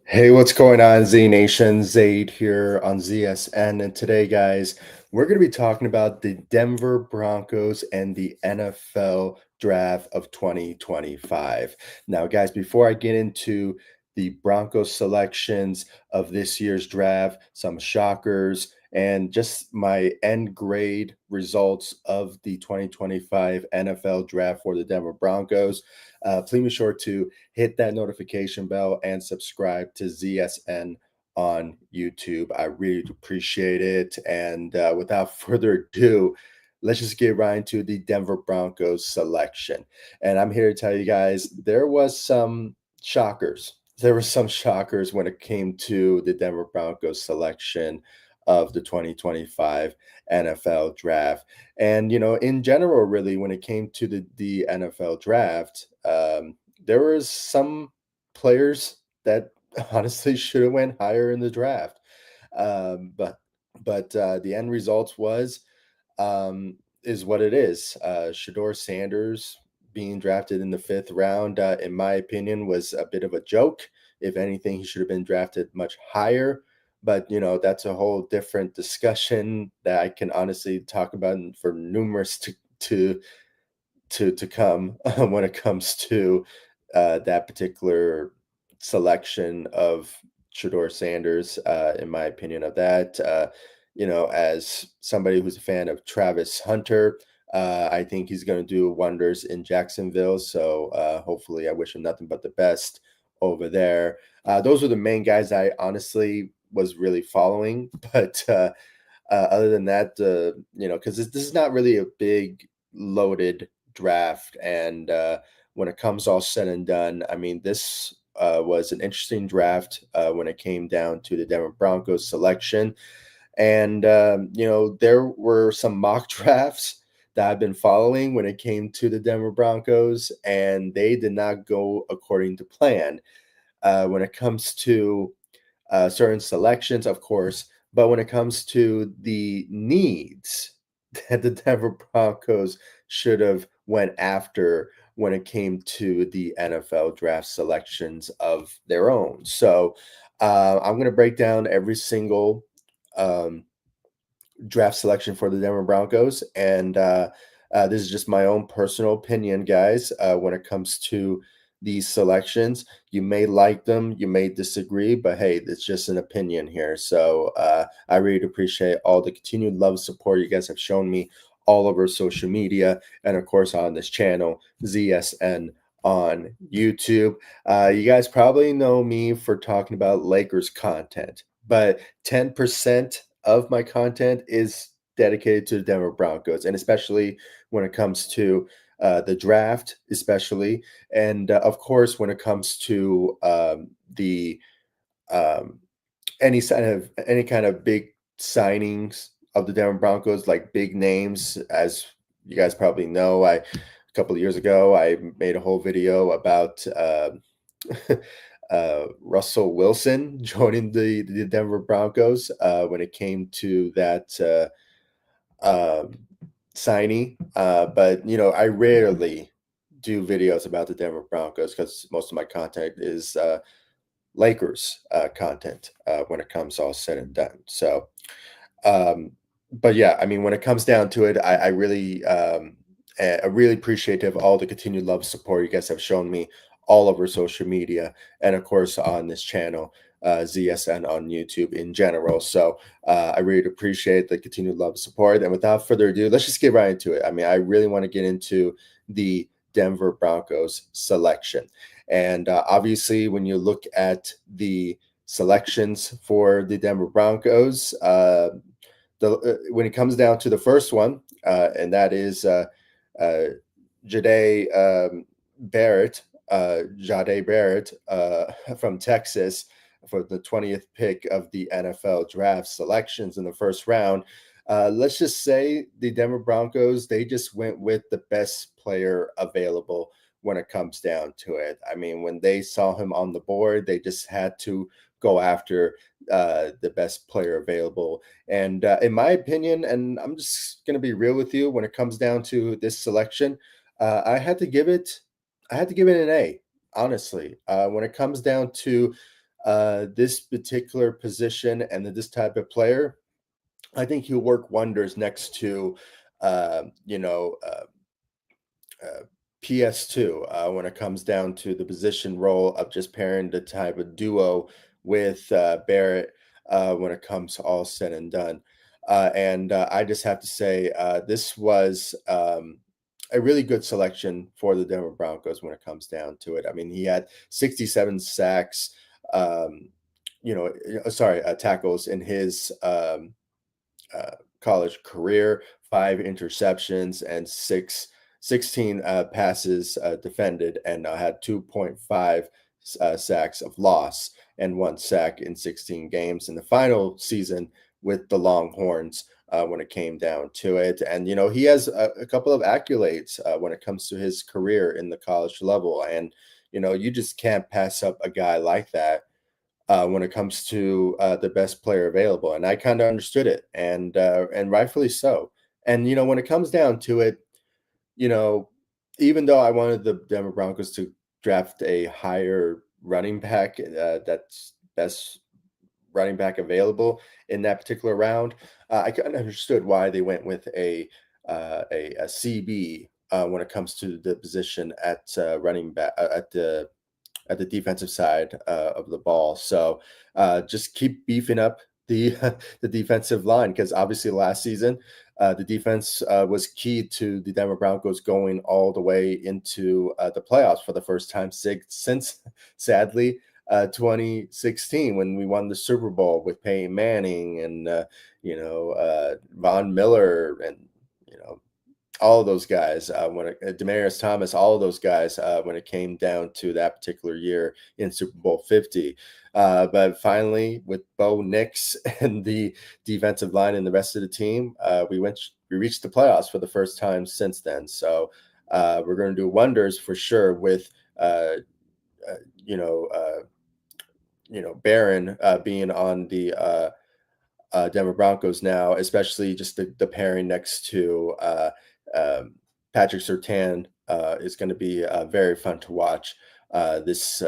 Hey, what's going on, Z Nation? Zaid here on ZSN. And today, guys, we're going to be talking about the Denver Broncos and the NFL draft of 2025. Now, guys, before I get into the Broncos selections of this year's draft, some shockers, and just my end grade results of the 2025 NFL draft for the Denver Broncos, please be sure to hit that notification bell and subscribe to ZSN on YouTube. I really appreciate it. And without further ado, let's just get right into the Denver Broncos selection. And I'm here to tell you guys there was some shockers. There were some shockers when it came to the Denver Broncos selection of the 2025 NFL draft. And, in general, really, when it came to the NFL draft, there was some players that honestly should have went higher in the draft. But the end results is what it is. Shador Sanders being drafted in the fifth round, in my opinion, was a bit of a joke. If anything, he should have been drafted much higher. But that's a whole different discussion that I can honestly talk about for numerous to come when it comes to that particular selection of Shador Sanders, in my opinion of that. As somebody who's a fan of Travis Hunter, I think he's going to do wonders in Jacksonville. So hopefully, I wish him nothing but the best over there. Those are the main guys I honestly was really following. But other than that, because this is not really a big loaded draft. And when it comes all said and done, I mean, this was an interesting draft when it came down to the Denver Broncos selection. And, there were some mock drafts that I've been following when it came to the Denver Broncos, and they did not go according to plan. When it comes to certain selections, of course, but when it comes to the needs that the Denver Broncos should have went after when it came to the NFL draft selections of their own. So I'm going to break down every single um, draft selection for the Denver Broncos, and this is just my own personal opinion, guys. When it comes to these selections, you may like them, you may disagree, but hey, it's just an opinion here. So I really appreciate all the continued love and support you guys have shown me all over social media, and of course on this channel, ZSN on YouTube. You guys probably know me for talking about Lakers content, but 10% of my content is dedicated to the Denver Broncos, and especially when it comes to the draft, especially, and of course when it comes to the um, any kind of big signings of the Denver Broncos, like big names, as you guys probably know. A couple of years ago, I made a whole video about Russell Wilson joining the Denver Broncos when it came to that um, signing. But I rarely do videos about the Denver Broncos because most of my content is Lakers content when it comes all said and done. So, um, but yeah, I mean, when it comes down to it, I really, I really appreciative of all the continued love support you guys have shown me all over social media, and of course on this channel, ZSN on YouTube in general. So I really appreciate the continued love and support. And without further ado, let's just get right into it. I mean, I really want to get into the Denver Broncos selection. And obviously, when you look at the selections for the Denver Broncos, when it comes down to the first one, and that is uh, Jahdae Jahdae Barrett from Texas for the 20th pick of the NFL draft selections in the first round. Let's just say the Denver Broncos, they just went with the best player available when it comes down to it. I mean, when they saw him on the board, they just had to go after the best player available. And in my opinion, and I'm just going to be real with you, when it comes down to this selection, I had to give it, I had to give it an A. Honestly, when it comes down to this particular position and this type of player, I think he'll work wonders next to, uh, you know, uh, uh, PS2 when it comes down to the position role of just pairing the type of duo with Barrett when it comes all said and done. And I just have to say, this was a really good selection for the Denver Broncos when it comes down to it. I mean, he had 67 sacks, um, sorry, tackles in his college career, 5 interceptions and 16 passes defended, and had 2.5 sacks of loss and 1 sack in 16 games in the final season with the Longhorns when it came down to it. And, he has a couple of accolades when it comes to his career in the college level. And, you just can't pass up a guy like that when it comes to the best player available, and I kind of understood it, and rightfully so. And when it comes down to it, you know, even though I wanted the Denver Broncos to draft a higher running back, that's best running back available in that particular round, I kind of understood why they went with a CB when it comes to the position at running back at the defensive side of the ball. So just keep beefing up the the defensive line, because obviously last season the defense was key to the Denver Broncos going all the way into the playoffs for the first time since sadly 2016, when we won the Super Bowl with Peyton Manning and Von Miller and all of those guys, Demaryius Thomas, all of those guys, when it came down to that particular year in Super Bowl 50. But finally, with Bo Nix and the defensive line and the rest of the team, we reached the playoffs for the first time since then. So we're going to do wonders for sure with uh, you know uh, Barron being on the Denver Broncos now, especially just the pairing next to um, Patrick Surtain is going to be very fun to watch this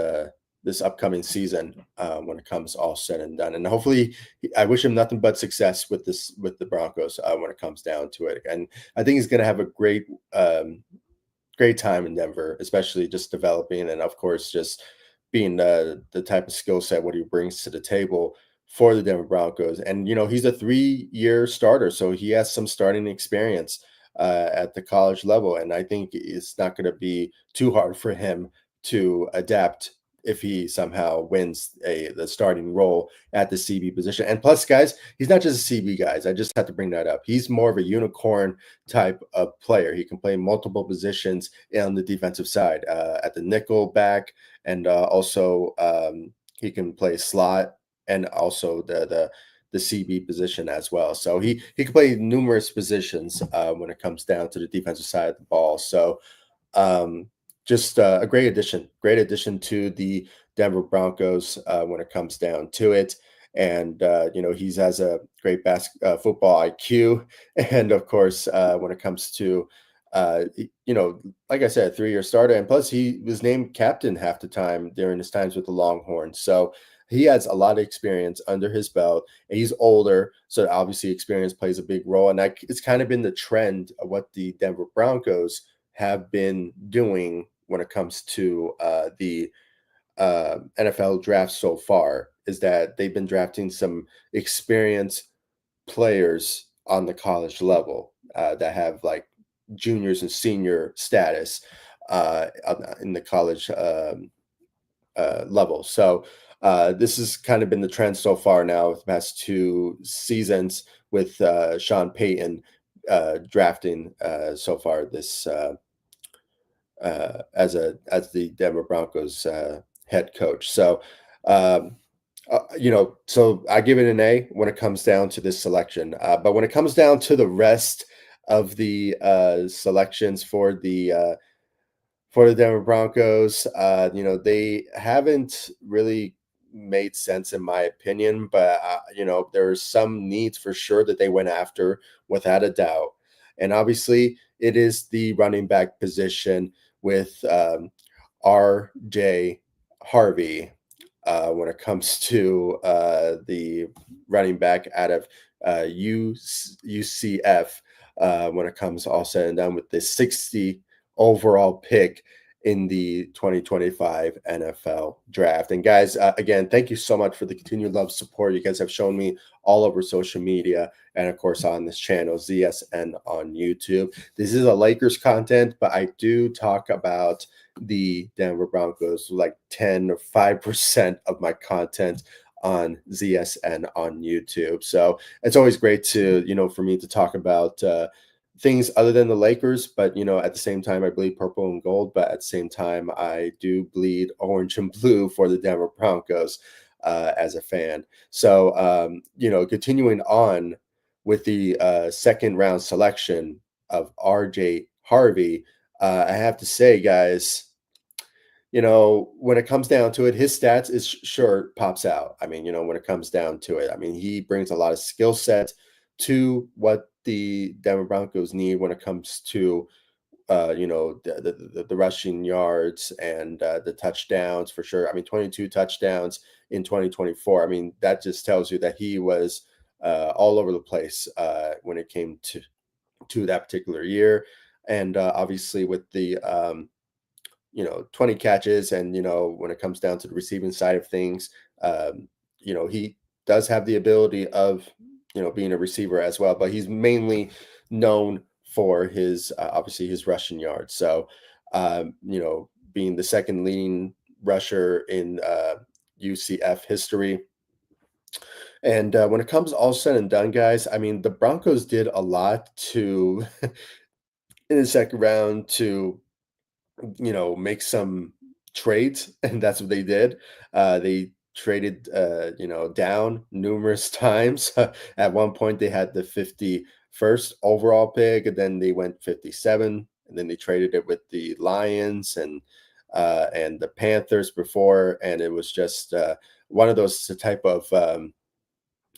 upcoming season when it comes all said and done. And hopefully, I wish him nothing but success with the Broncos when it comes down to it. And I think he's going to have a great time in Denver, especially just developing and of course just being the type of skill set what he brings to the table for the Denver Broncos. And he's a 3-year starter, so he has some starting experience at the college level, and I think it's not going to be too hard for him to adapt if he somehow wins the starting role at the CB position. And plus, guys, he's not just a CB, guys. I just have to bring that up. He's more of a unicorn type of player. He can play multiple positions on the defensive side, at the nickel back, and also he can play slot and also the CB position as well. So he can play numerous positions when it comes down to the defensive side of the ball. So um, just a great addition to the Denver Broncos when it comes down to it. And he has a great football IQ, and of course, when it comes to like I said, 3-year starter, and plus he was named captain half the time during his times with the Longhorns. So he has a lot of experience under his belt, and he's older, so obviously experience plays a big role. And it's kind of been the trend of what the Denver Broncos have been doing when it comes to the NFL draft so far, is that they've been drafting some experienced players on the college level that have like juniors and senior status in the college level. So this has kind of been the trend so far now with the past 2 seasons with Sean Payton drafting so far this as the Denver Broncos head coach. So so I give it an A when it comes down to this selection. But when it comes down to the rest of the selections for the Denver Broncos, they haven't really made sense in my opinion. But there are some needs for sure that they went after without a doubt, and obviously it is the running back position with RJ Harvey when it comes to the running back out of UCF, when it comes all said and done with the 60 overall pick in the 2025 NFL draft. And guys, again, thank you so much for the continued love support you guys have shown me all over social media and of course on this channel, ZSN on YouTube. This is a Lakers content, but I do talk about the Denver Broncos like 10 or 5% of my content on ZSN on YouTube. So it's always great to, for me to talk about things other than the Lakers, but at the same time, I bleed purple and gold, but at the same time, I do bleed orange and blue for the Denver Broncos as a fan. So, continuing on with the second round selection of RJ Harvey, I have to say, guys, when it comes down to it, his stats is sure pops out. I mean, when it comes down to it, I mean, he brings a lot of skill set to what the Denver Broncos need when it comes to, the rushing yards and the touchdowns for sure. I mean, 22 touchdowns in 2024. I mean, that just tells you that he was all over the place when it came to that particular year. And obviously with the 20 catches. And, when it comes down to the receiving side of things, he does have the ability of, being a receiver as well, but he's mainly known for his, obviously his rushing yards. So, being the second leading rusher in UCF history. And when it comes all said and done, guys, I mean, the Broncos did a lot to, in the second round, to make some trades, and that's what they did. They traded, down numerous times. At one point, they had the 51st overall pick, and then they went 57, and then they traded it with the Lions and the Panthers before, and it was just one of those type of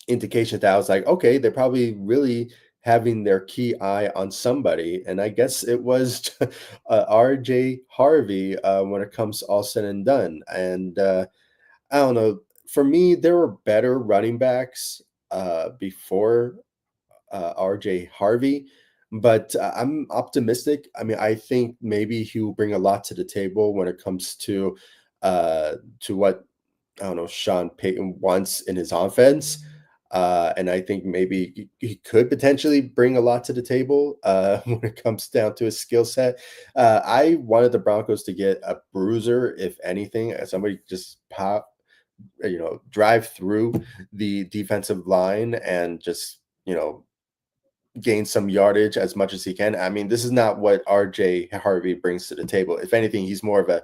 indication that I was like, okay, they're probably really having their key eye on somebody. And I guess it was RJ Harvey when it comes all said and done. And I don't know. For me, there were better running backs before RJ Harvey, but I'm optimistic. I mean, I think maybe he will bring a lot to the table when it comes to what I don't know Sean Payton wants in his offense. And I think maybe he could potentially bring a lot to the table when it comes down to his skill set. I wanted the Broncos to get a bruiser, if anything, somebody just drive through the defensive line and just, gain some yardage as much as he can. I mean, this is not what RJ Harvey brings to the table. If anything, he's more of a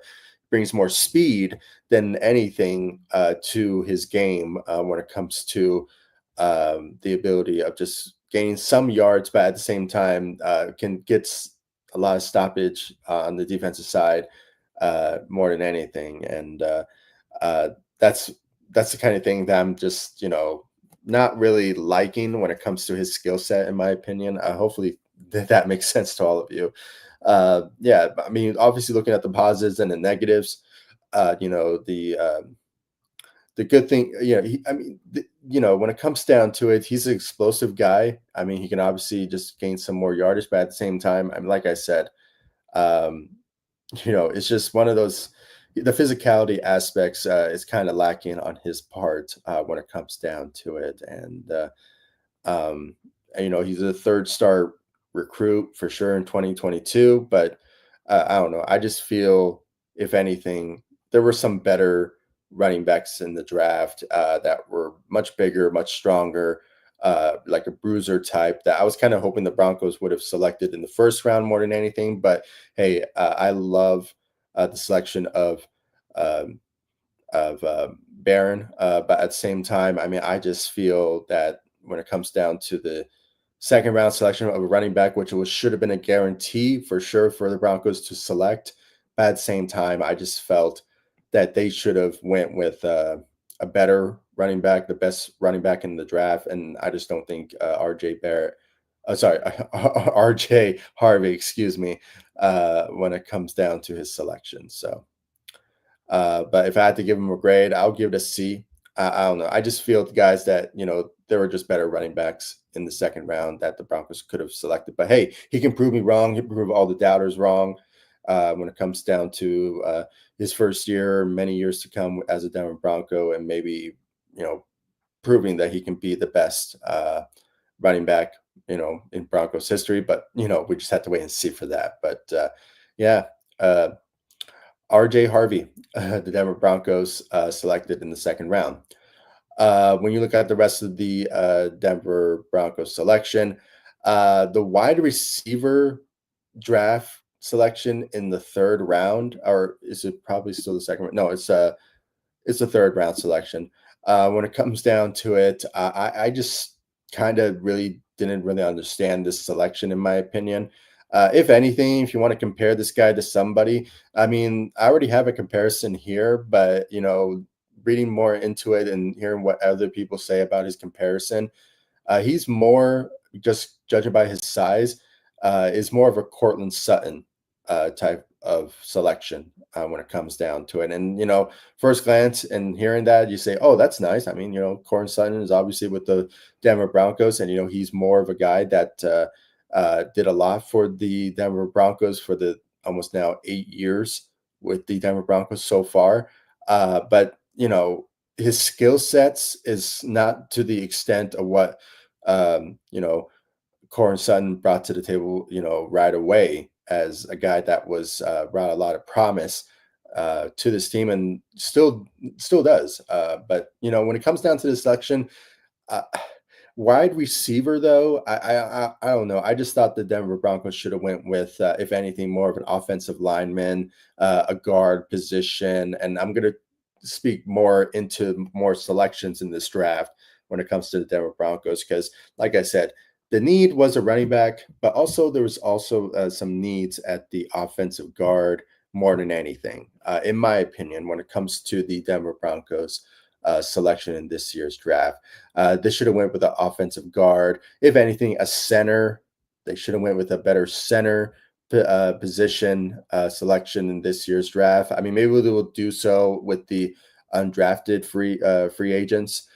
brings more speed than anything to his game when it comes to the ability of just gaining some yards, but at the same time can get a lot of stoppage on the defensive side more than anything. And uh, that's that's the kind of thing that I'm just not really liking when it comes to his skill set, in my opinion. Hopefully that makes sense to all of you. Yeah, I mean, obviously looking at the positives and the negatives, the good thing, I mean, when it comes down to it, he's an explosive guy. I mean, he can obviously just gain some more yardage, but at the same time, I mean, like I said, um, it's just one of those. The physicality aspects is kind of lacking on his part when it comes down to it, um, and, he's a third star recruit for sure in 2022. But I don't know. I just feel, if anything, there were some better running backs in the draft that were much bigger, much stronger, like a bruiser type that I was kind of hoping the Broncos would have selected in the first round more than anything. But hey, I love the selection um, of Barron. But at the same time, I mean, I just feel that when it comes down to the second round selection of a running back, which should have been a guarantee for sure for the Broncos to select, but at the same time, I just felt that they should have went with a better running back, the best running back in the draft, and I just don't think RJ Barrett. Sorry, RJ Harvey, excuse me, when it comes down to his selection. So But if I had to give him a grade, I'll give it a C. I don't know. I just feel the guys that, there were just better running backs in the second round that the Broncos could have selected. But hey, he can prove me wrong. He can prove all the doubters wrong when it comes down to his first year, many years to come as a Denver Bronco, and maybe, proving that he can be the best running back, in Broncos history. But, we just have to wait and see for that. But yeah, uh, RJ Harvey, the Denver Broncos selected in the second round. When you look at the rest of the Denver Broncos selection, the wide receiver draft selection in the third round, or is it probably still the second round? No, it's a third round selection. When it comes down to it, I just kind of really didn't really understand this selection, in my opinion. If anything, if you want to compare this guy to somebody, I mean, I already have a comparison here, but reading more into it and hearing what other people say about his comparison, he's more, just judging by his size, is more of a Cortland Sutton type of selection when it comes down to it. And first glance and hearing that, you say, "Oh, that's nice." I mean, Cortland Sutton is obviously with the Denver Broncos, and he's more of a guy that did a lot for the Denver Broncos for the almost now 8 years with the Denver Broncos so far. But his skill sets is not to the extent of what um, you know Corin Sutton brought to the table, right away as a guy that was brought a lot of promise to this team and still does. But when it comes down to the selection, uh, wide receiver though, I don't know. I just thought the Denver Broncos should have went with, if anything, more of an offensive lineman, a guard position, and I'm gonna speak more into more selections in this draft when it comes to the Denver Broncos because, like I said, the need was a running back, but also there was also some needs at the offensive guard more than anything, in my opinion, when it comes to the Denver Broncos selection in this year's draft. They should have went with an offensive guard. If anything, a center. They should have went with a better center position selection in this year's draft. I mean, maybe they will do so with the undrafted free agents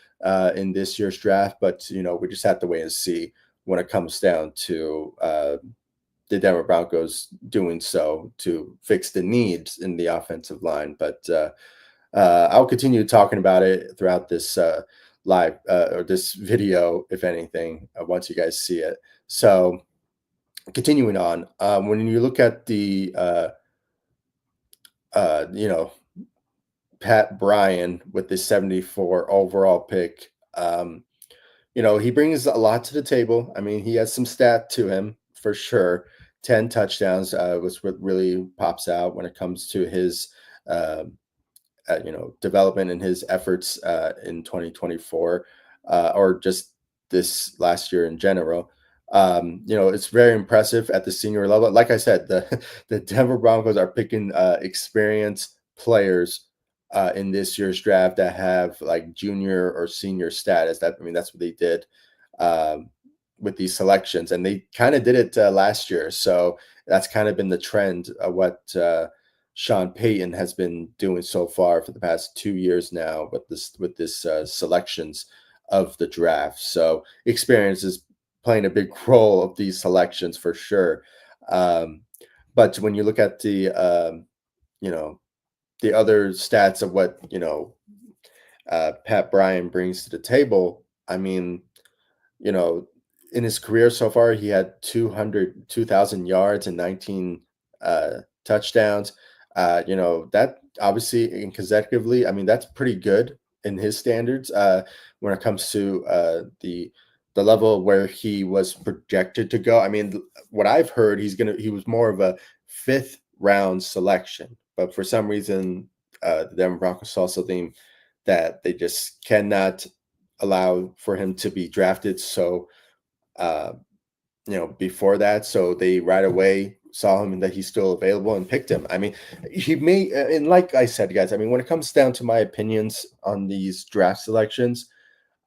in this year's draft, but we just have to wait and see when it comes down to the Denver Broncos doing so to fix the needs in the offensive line. But I'll continue talking about it throughout this live or this video, if anything, once you guys see it. So continuing on, when you look at the uh, you know Pat Bryan with the 74 overall pick, he brings a lot to the table. I mean, he has some stat to him for sure. 10 touchdowns was what really pops out when it comes to his uh, development and his efforts in 2024 or just this last year in general. It's very impressive at the senior level. Like I said, the Denver Broncos are picking experienced players in this year's draft that have like junior or senior status. That's what they did um, with these selections, and they kind of did it last year. So that's kind of been the trend of what Sean Payton has been doing so far for the past 2 years now with this selections of the draft. So experience is playing a big role of these selections for sure. Um, but when you look at you know, the other stats of what Pat Bryan brings to the table, I mean, you know, in his career so far, he had 2,000 yards and 19 touchdowns. That obviously and consecutively, I mean, that's pretty good in his standards when it comes to the level where he was projected to go. I mean, what I've heard, he was more of a fifth round selection, but for some reason, the Denver Broncos saw something that they just cannot allow for him to be drafted so uh, before that. So they right away saw him and that he's still available and picked him. I mean, he may, and like I said, guys, I mean, when it comes down to my opinions on these draft selections,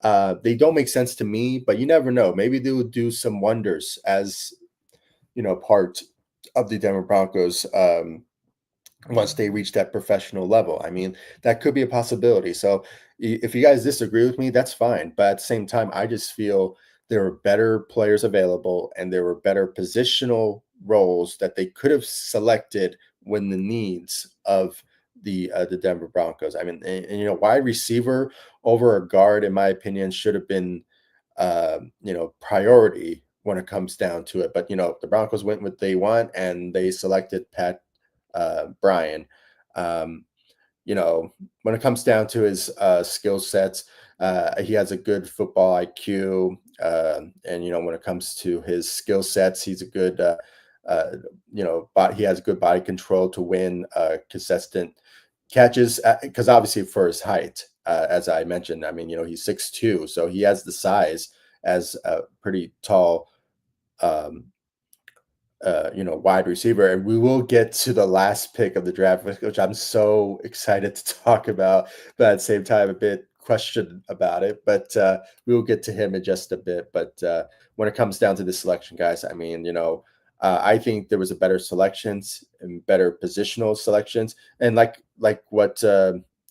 they don't make sense to me, but you never know. Maybe they will do some wonders as, part of the Denver Broncos once they reach that professional level. I mean, that could be a possibility. So if you guys disagree with me, that's fine. But at the same time, I just feel there were better players available and there were better positional roles that they could have selected when the needs of the Denver Broncos. I mean, wide receiver over a guard, in my opinion, should have been priority when it comes down to it. But the Broncos went with they want and they selected Bryant. Um, when it comes down to his skill sets, he has a good football IQ. And, when it comes to his skill sets, he's a good, he has good body control to win consistent catches because obviously for his height, as I mentioned, I mean, he's 6'2", so he has the size as a pretty tall um, wide receiver. And we will get to the last pick of the draft, which I'm so excited to talk about, but at the same time, a bit questioned about it. But we will get to him in just a bit. But when it comes down to this selection, guys, I mean, I think there was a better selections and better positional selections. And like what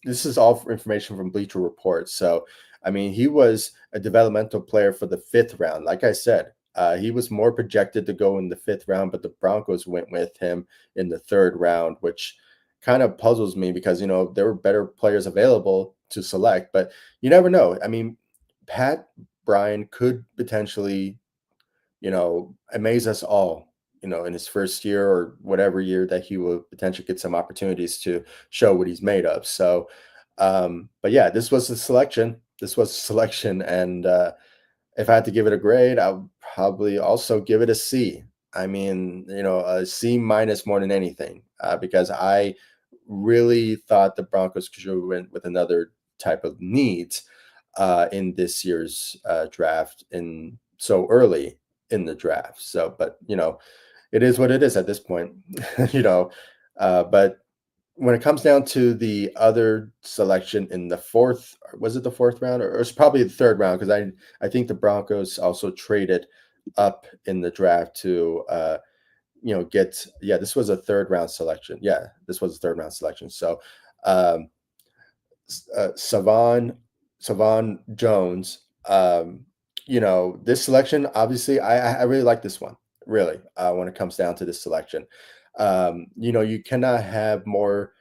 this is all information from Bleacher Report. So, I mean, he was a developmental player for the fifth round. Like I said, he was more projected to go in the fifth round, but the Broncos went with him in the third round, which kind of puzzles me because, there were better players available to select, but you never know. I mean, Pat Bryan could potentially, amaze us all, in his first year or whatever year that he will potentially get some opportunities to show what he's made of. So, but yeah, this was the selection. This was the selection. And, if I had to give it a grade, I would probably also give it a C. I mean, a C minus more than anything, because I really thought the Broncos should have went with another type of needs in this year's draft in so early in the draft. So, but it is what it is at this point, but when it comes down to the other selection in the fourth, was it the fourth round or it's probably the third round? Because I think the Broncos also traded up in the draft to get this was a third round selection. Yeah, this was a third round selection. So um Savon Jones, this selection, obviously, I really like this one, really, when it comes down to this selection. You cannot have more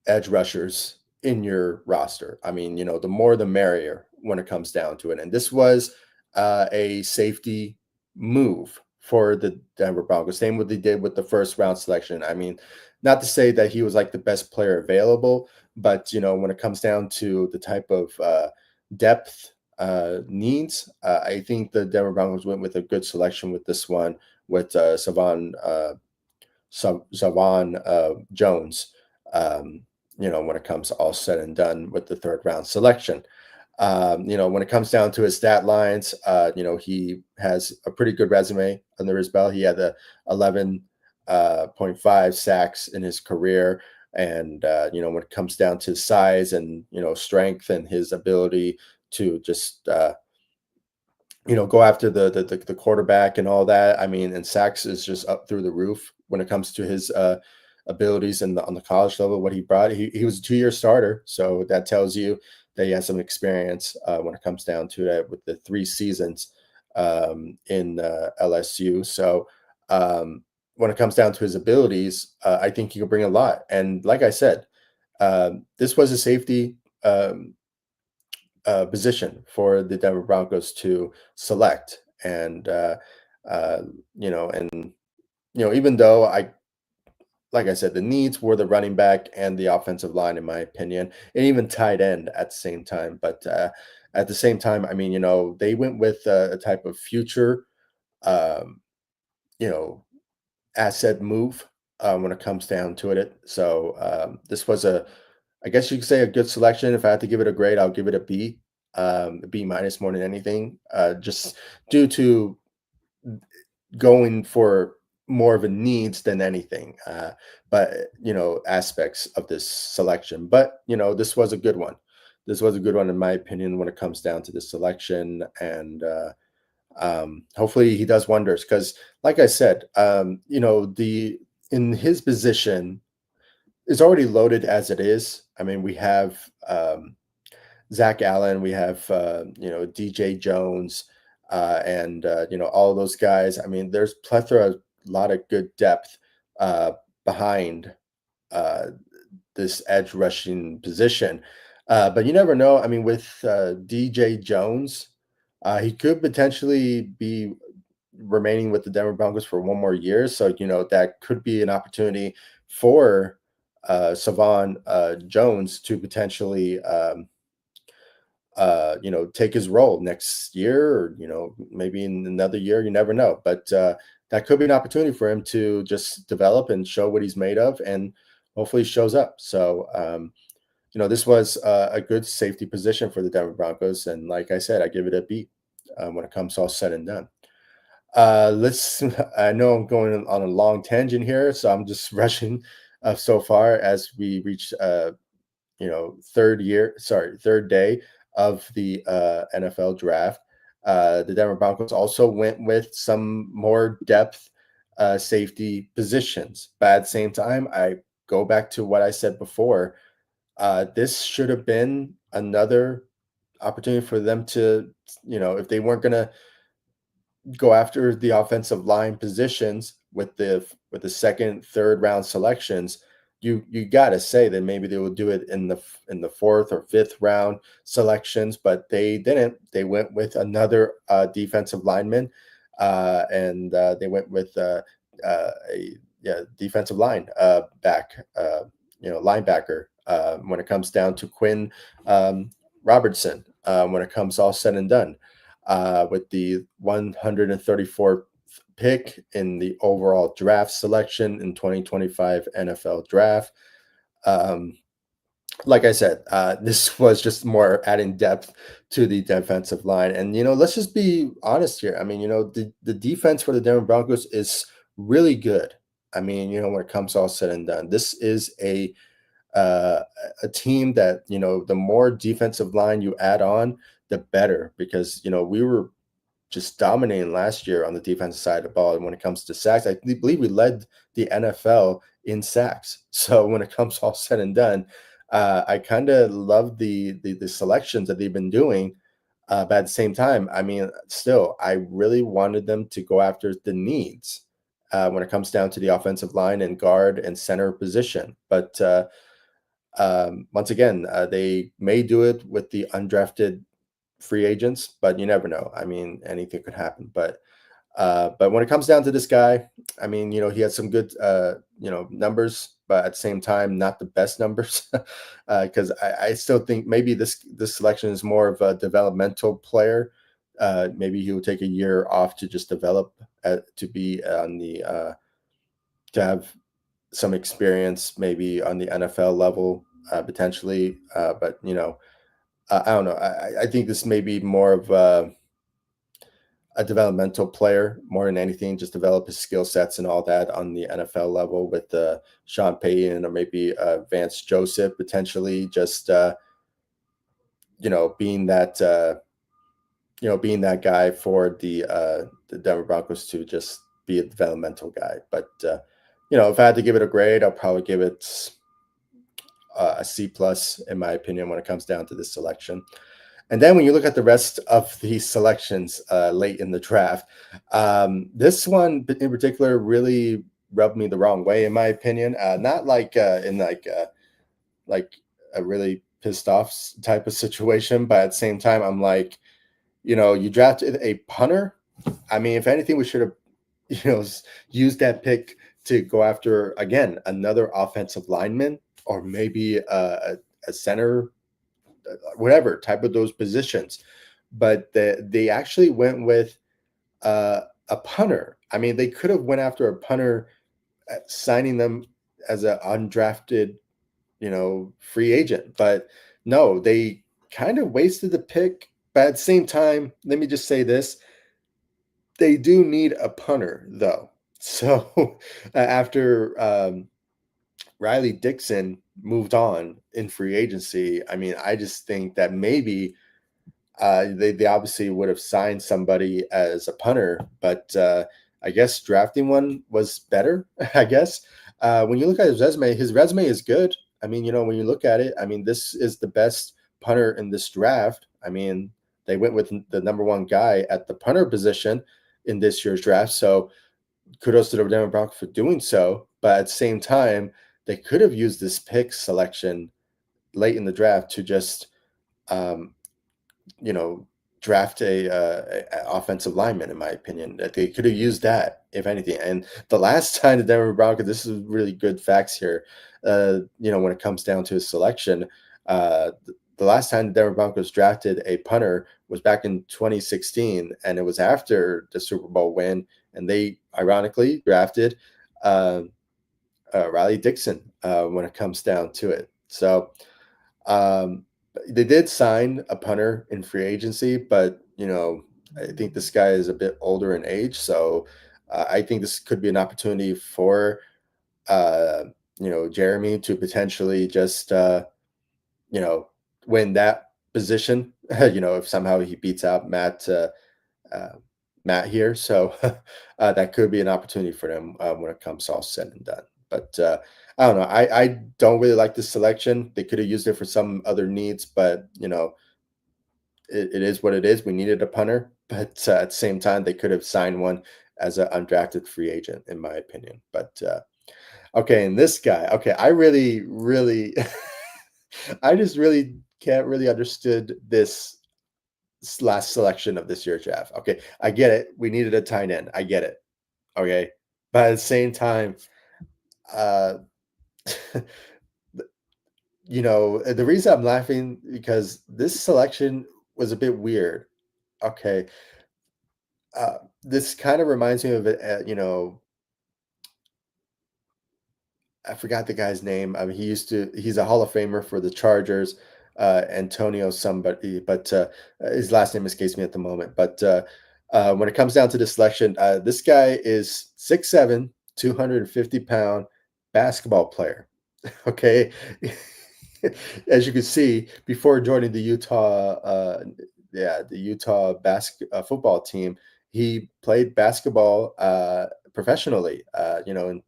edge rushers in your roster. I mean, the more the merrier when it comes down to it. And this was a safety move for the Denver Broncos. Same what they did with the first round selection. I mean, not to say that he was like the best player available, but when it comes down to the type of depth needs, I think the Denver Broncos went with a good selection with this one with Savon Jones, when it comes to all said and done with the third round selection. When it comes down to his stat lines, he has a pretty good resume under his belt. He had the 11.5 sacks in his career. And, when it comes down to size and, strength and his ability to just, go after the quarterback and all that. I mean, and sacks is just up through the roof when it comes to his abilities and on the college level. What he brought, he was a 2-year starter, so that tells you that he has some experience when it comes down to that with the 3 seasons in LSU. So when it comes down to his abilities, I think he can bring a lot. And like I said, this was a safety. Position for the Denver Broncos to select. And, uh, even though like I said, the needs were the running back and the offensive line, in my opinion, and even tight end at the same time. But at the same time, I mean, they went with a type of future, um, you know, asset move when it comes down to it. So this was I guess you could say a good selection. If I had to give it a grade, I'll give it a B minus more than anything, just due to going for more of a needs than anything. But aspects of this selection. But this was a good one. This was a good one in my opinion when it comes down to this selection, and hopefully he does wonders because, like I said, the in his position. is already loaded as it is. I mean, we have Zach Allen, we have DJ Jones, and all those guys. I mean, there's plethora, a lot of good depth uh, behind uh, this edge rushing position. But you never know. I mean, with DJ Jones, he could potentially be remaining with the Denver Broncos for one more year. So, that could be an opportunity for Savon Jones to potentially, take his role next year or, maybe in another year. You never know. But that could be an opportunity for him to just develop and show what he's made of and hopefully shows up. So, this was a good safety position for the Denver Broncos. And like I said, I give it a B when it comes all said and done. Let's. I know I'm going on a long tangent here, so I'm just rushing so far as we reach, third day of the NFL draft. The Denver Broncos also went with some more depth safety positions, but at the same time, I go back to what I said before. This should have been another opportunity for them to, if they weren't going to go after the offensive line positions with the second, third round selections, you got to say that maybe they will do it in the fourth or fifth round selections, but they didn't. They went with another defensive lineman, and they went with a defensive line linebacker. When it comes down to Quinn Robertson, when it comes all said and done with the 134th pick in the overall draft selection in 2025 NFL draft. Um, like I said, this was just more adding depth to the defensive line. And, let's just be honest here. I mean, the defense for the Denver Broncos is really good. I mean, when it comes all said and done, this is uh, a team that, the more defensive line you add on, the better because, we were just dominating last year on the defensive side of the ball. And when it comes to sacks, I believe we led the NFL in sacks. So when it comes all said and done, I kind of love the selections that they've been doing. But at the same time, I mean, still, I really wanted them to go after the needs when it comes down to the offensive line and guard and center position. But once again, they may do it with the undrafted free agents, but you never know. I mean, anything could happen. But when it comes down to this guy, I mean, he had some good numbers, but at the same time, not the best numbers. Because I still think maybe this selection is more of a developmental player. Maybe he will take a year off to just develop to be on the to have some experience, maybe on the NFL level, potentially. But I don't know. I think this may be more of a developmental player more than anything, just develop his skill sets and all that on the NFL level with Sean Payton or maybe Vance Joseph potentially just being that being that guy for the Denver Broncos to just be a developmental guy. But if I had to give it a grade, I'll probably give it a C plus in my opinion when it comes down to this selection. And then when you look at the rest of the selections late in the draft, this one in particular really rubbed me the wrong way, in my opinion. Not like in like a really pissed off type of situation, but at the same time, I'm like, you drafted a punter. I mean, if anything, we should have, used that pick to go after again another offensive lineman or maybe a center, whatever type of those positions. But they actually went with a punter. I mean, they could have went after a punter, signing them as an undrafted, free agent. But no, they kind of wasted the pick. But at the same time, let me just say this: they do need a punter, though. So after Riley Dixon moved on in free agency, I mean, I just think that maybe they obviously would have signed somebody as a punter, but I guess drafting one was better, I guess. when you look at his resume is good. I mean, when you look at it, I mean, this is the best punter in this draft. I mean, they went with the number one guy at the punter position in this year's draft. So kudos to the Denver Broncos for doing so. But at the same time, they could have used this pick selection late in the draft to just um, you know, draft a offensive lineman. In my opinion, that they could have used that if anything. And the last time the Denver Broncos, this is really good facts here. When it comes down to his selection, the last time the Denver Broncos drafted a punter was back in 2016, and it was after the Super Bowl win, and they ironically drafted uh, Riley Dixon when it comes down to it. So um, they did sign a punter in free agency, but I think this guy is a bit older in age, so I think this could be an opportunity for uh, Jeremy to potentially just you know win that position. If somehow he beats out uh, Matt here, so that could be an opportunity for them when it comes all said and done. But I don't know. I don't really like this selection. They could have used it for some other needs, but it is what it is. We needed a punter, but at the same time, they could have signed one as an undrafted free agent, in my opinion. But okay, and this guy, okay, I really, really, I just really can't really understood this last selection of this year's draft. Okay, I get it. We needed a tight end. I get it. Okay, but at the same time, uh, the reason I'm laughing because this selection was a bit weird. Okay, this kind of reminds me of I forgot the guy's name. I mean, he's a Hall of Famer for the Chargers, Antonio somebody, but his last name escapes me at the moment. But when it comes down to the selection, this guy is 6'7", 250-pound basketball player. Okay. As you can see, before joining the Utah football team, he played basketball professionally. In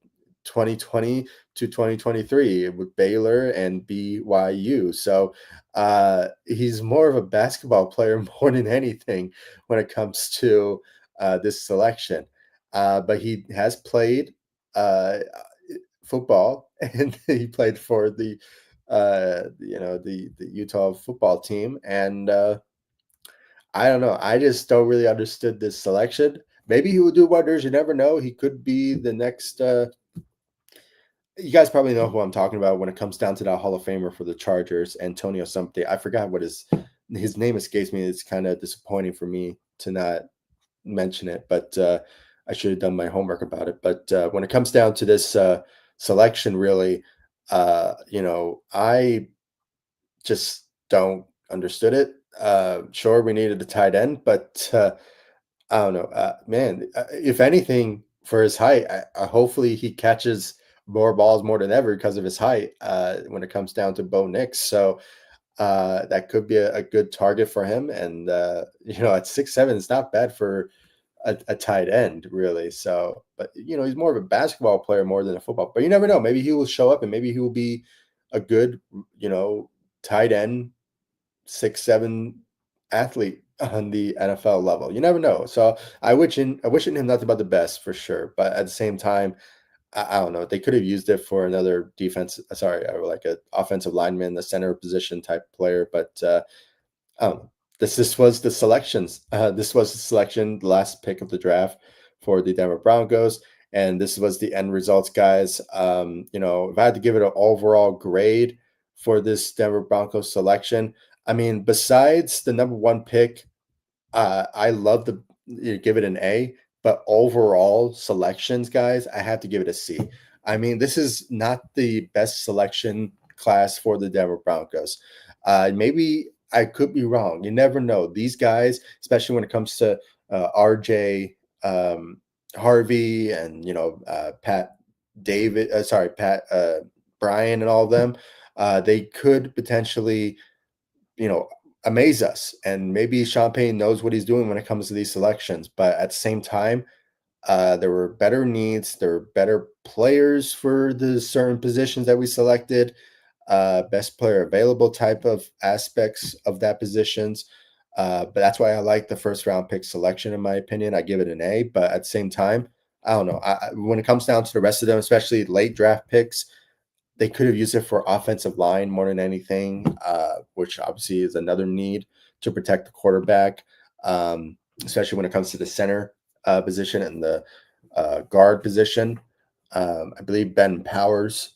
2020 to 2023 with Baylor and BYU. So he's more of a basketball player more than anything when it comes to this selection. But he has played football, and he played for the Utah football team. And I don't know. I just don't really understood this selection. Maybe he will do wonders. You never know. He could be the next. You guys probably know who I'm talking about when it comes down to that Hall of Famer for the Chargers, Antonio something. I forgot what his name escapes me. It's kind of disappointing for me to not mention it, but I should have done my homework about it. But when it comes down to this selection, really, I just don't understood it. Sure, we needed a tight end, but I don't know, man. If anything, for his height, hopefully he catches more balls more than ever because of his height. When it comes down to Bo Nix, so that could be a good target for him. And at 6'7", it's not bad for a tight end, really. So, but he's more of a basketball player more than a football. But you never know. Maybe he will show up, and maybe he will be a good, tight end, 6'7" athlete on the NFL level. You never know. So I wishing him nothing but the best for sure. But at the same time, I don't know. They could have used it for another defense. Sorry, or like an offensive lineman, the center position type player. But um, this was the selections. This was the selection, the last pick of the draft for the Denver Broncos, and this was the end results, guys. If I had to give it an overall grade for this Denver Broncos selection, I mean, besides the number one pick, I love the give it an A, but overall selections, guys, I have to give it a C. I mean, this is not the best selection class for the Denver Broncos. Maybe I could be wrong. You never know. These guys, especially when it comes to RJ Harvey and Pat Bryant and all of them, they could potentially you know, amaze us. And maybe Champagne knows what he's doing when it comes to these selections. But at the same time, There were better needs. There were better players for the certain positions that we selected. Best player available type of aspects of that positions. But that's why I like the first round pick selection. In my opinion, I give it an A. But at the same time, I don't know. When it comes down to the rest of them, especially late draft picks, they could have used it for offensive line more than anything, which obviously is another need to protect the quarterback, especially when it comes to the center position and the guard position. I believe Ben Powers,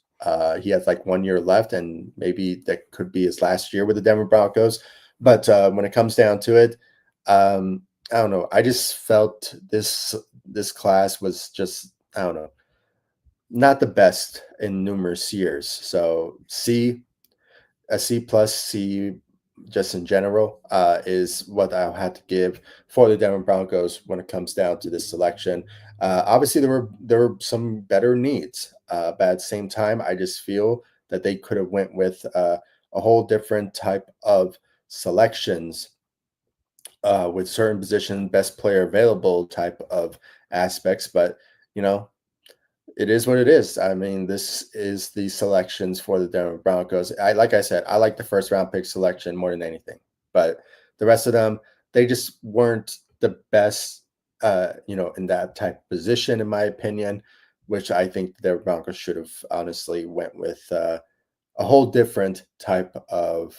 he has like 1 year left, and maybe that could be his last year with the Denver Broncos. But when it comes down to it, I don't know. I just felt this class was just, I don't know, not the best in numerous years. So a C plus C just in general is what I'll have to give for the Denver Broncos when it comes down to this selection. Obviously, there were some better needs, but at the same time, I just feel that they could have went with a whole different type of selections with certain position, best player available type of aspects. But you know, it is what it is. I mean, this is the selections for the Denver Broncos. Like I said, I like the first round pick selection more than anything. But the rest of them, they just weren't the best in that type of position, in my opinion, which I think the Broncos should have honestly went with a whole different type of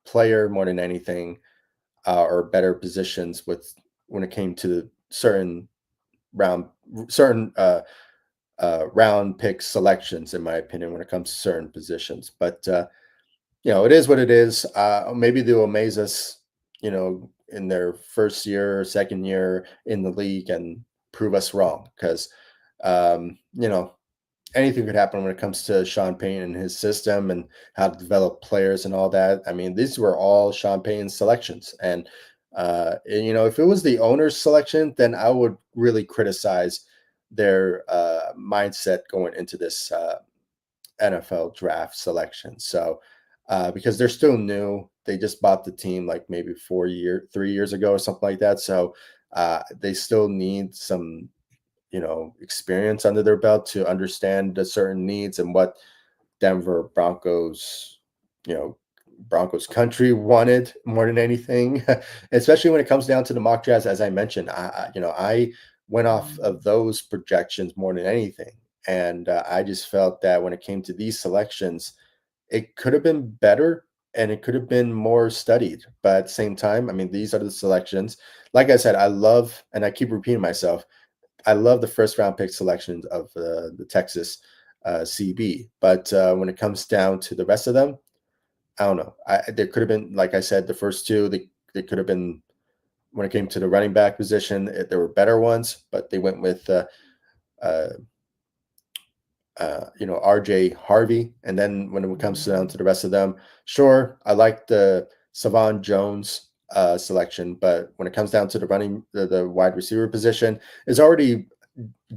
player more than anything, or better positions with when it came to round certain round pick selections, in my opinion, when it comes to certain positions. But it is what it is. Maybe they'll amaze us, in their first year, second year in the league, and prove us wrong. Because um, you know, anything could happen when it comes to Sean Payton and his system and how to develop players and all that. I mean, these were all Sean Payton's selections, and if it was the owner's selection, then I would really criticize their mindset going into this NFL draft selection. So, because they're still new, they just bought the team like maybe 3 years ago or something like that. So, they still need some experience under their belt to understand the certain needs and what Denver Broncos, you know, Broncos country wanted more than anything, especially when it comes down to the mock drafts. As I mentioned, I went off of those projections more than anything, and I just felt that when it came to these selections, it could have been better and it could have been more studied. But at the same time, I mean, these are the selections. Like I said, I love, and I keep repeating myself, I love the first round pick selections of the Texas CB, but when it comes down to the rest of them, I don't know. There could have been, like I said, the first two. They could have been when it came to the running back position. There were better ones, but they went with uh, RJ Harvey, and then when it comes down to the rest of them, sure, I like the Savon Jones selection, but when it comes down to the wide receiver position, is already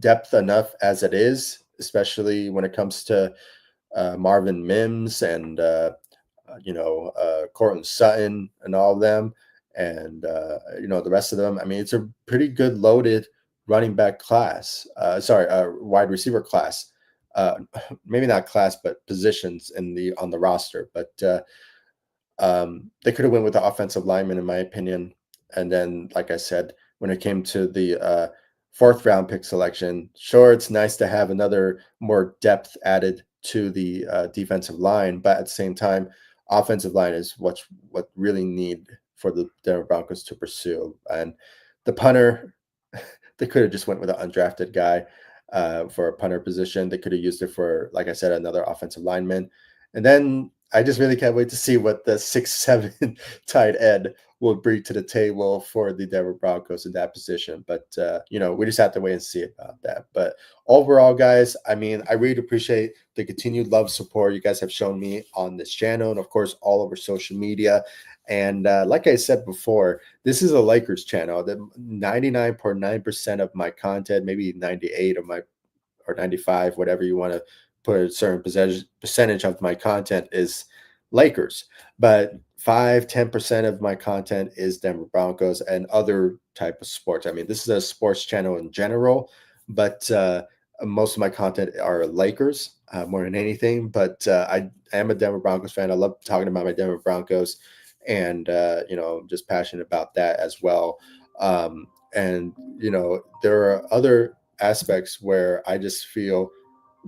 depth enough as it is, especially when it comes to Marvin Mims and Cortland Sutton and all of them, and the rest of them. I mean, it's a pretty good loaded running back class. Wide receiver class. Uh, Maybe not class, but positions on the roster. But they could have went with the offensive lineman, in my opinion. And then, like I said, when it came to the fourth round pick selection, sure, it's nice to have another more depth added to the defensive line, but at the same time, offensive line is what really need for the Denver Broncos to pursue. And the punter, they could have just went with an undrafted guy for a punter position. They could have used it for, like I said, another offensive lineman. And then I just really can't wait to see what the 6'7" tight end will bring to the table for the Denver Broncos in that position. But we just have to wait and see about that. But overall, guys, I mean, I really appreciate the continued love support you guys have shown me on this channel, and of course, all over social media. And like I said before, this is a Lakers channel. The 99.9% of my content, maybe 98 of my or 95, whatever you want to put a certain percentage of my content is Lakers. But 5-10% of my content is Denver Broncos and other type of sports. I mean, this is a sports channel in general, but most of my content are Lakers more than anything. But I am a Denver Broncos fan. I love talking about my Denver Broncos, and just passionate about that as well. And there are other aspects where I just feel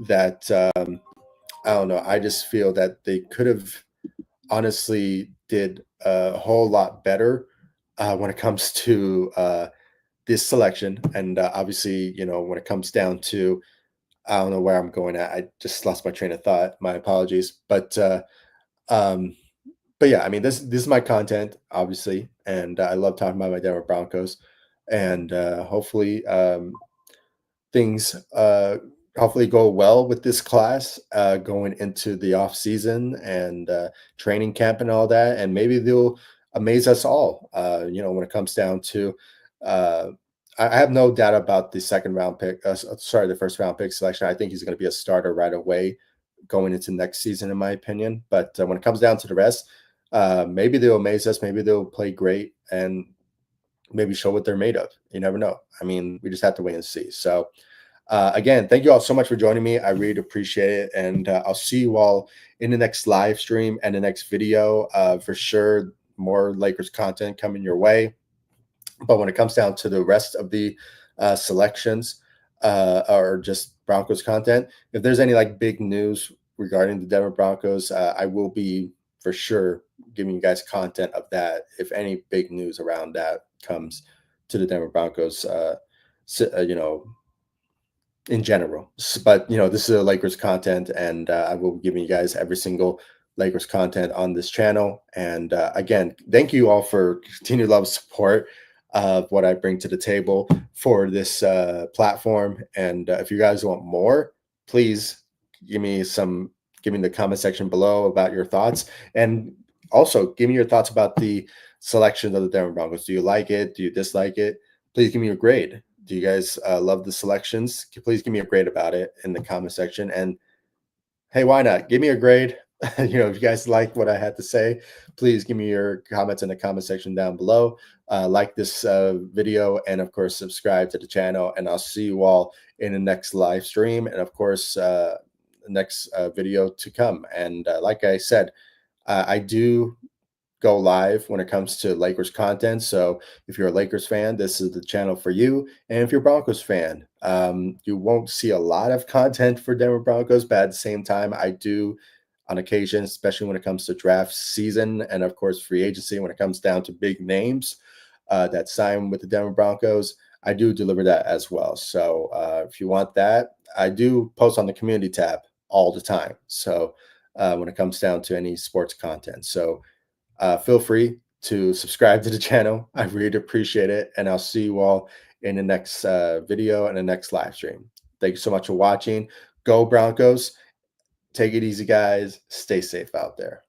that I don't know. I just feel that they could have honestly did a whole lot better when it comes to this selection. And obviously, when it comes down to, I don't know where I'm going at. I just lost my train of thought. My apologies. Um, but yeah, I mean, this is my content, obviously, and I love talking about my Denver Broncos, and hopefully things hopefully go well with this class going into the off season and training camp and all that, and maybe they'll amaze us all. When it comes down to, uh, I have no doubt about the second round pick. Sorry, the first round pick selection. I think he's going to be a starter right away going into next season, in my opinion. But when it comes down to the rest, maybe they'll amaze us. Maybe they'll play great and maybe show what they're made of. You never know. I mean, we just have to wait and see. So, again, thank you all so much for joining me. I really appreciate it. And I'll see you all in the next live stream and the next video. For sure, more Lakers content coming your way. But when it comes down to the rest of the selections or just Broncos content, if there's any like big news regarding the Denver Broncos, I will be for sure giving you guys content of that. If any big news around that comes to the Denver Broncos, in general. But this is a Lakers content, and I will be giving you guys every single Lakers content on this channel. And again, thank you all for continued love and support of what I bring to the table for this platform. And if you guys want more, please give me give me in the comment section below about your thoughts, and also give me your thoughts about the selection of the Denver Broncos. Do you like it? Do you dislike it? Please give me your grade. Do you guys love the selections? Please give me a grade about it in the comment section. And hey, why not? Give me a grade. If you guys like what I had to say, please give me your comments in the comment section down below. Like this video, and of course, subscribe to the channel. And I'll see you all in the next live stream, and of course, next video to come. And like I said, I do go live when it comes to Lakers content. So if you're a Lakers fan, this is the channel for you. And if you're a Broncos fan, you won't see a lot of content for Denver Broncos, but at the same time, I do on occasion, especially when it comes to draft season and of course free agency, when it comes down to big names that sign with the Denver Broncos, I do deliver that as well. So if you want that, I do post on the community tab all the time. So when it comes down to any sports content. So feel free to subscribe to the channel. I really appreciate it. And I'll see you all in the next video and the next live stream. Thank you so much for watching. Go Broncos. Take it easy, guys. Stay safe out there.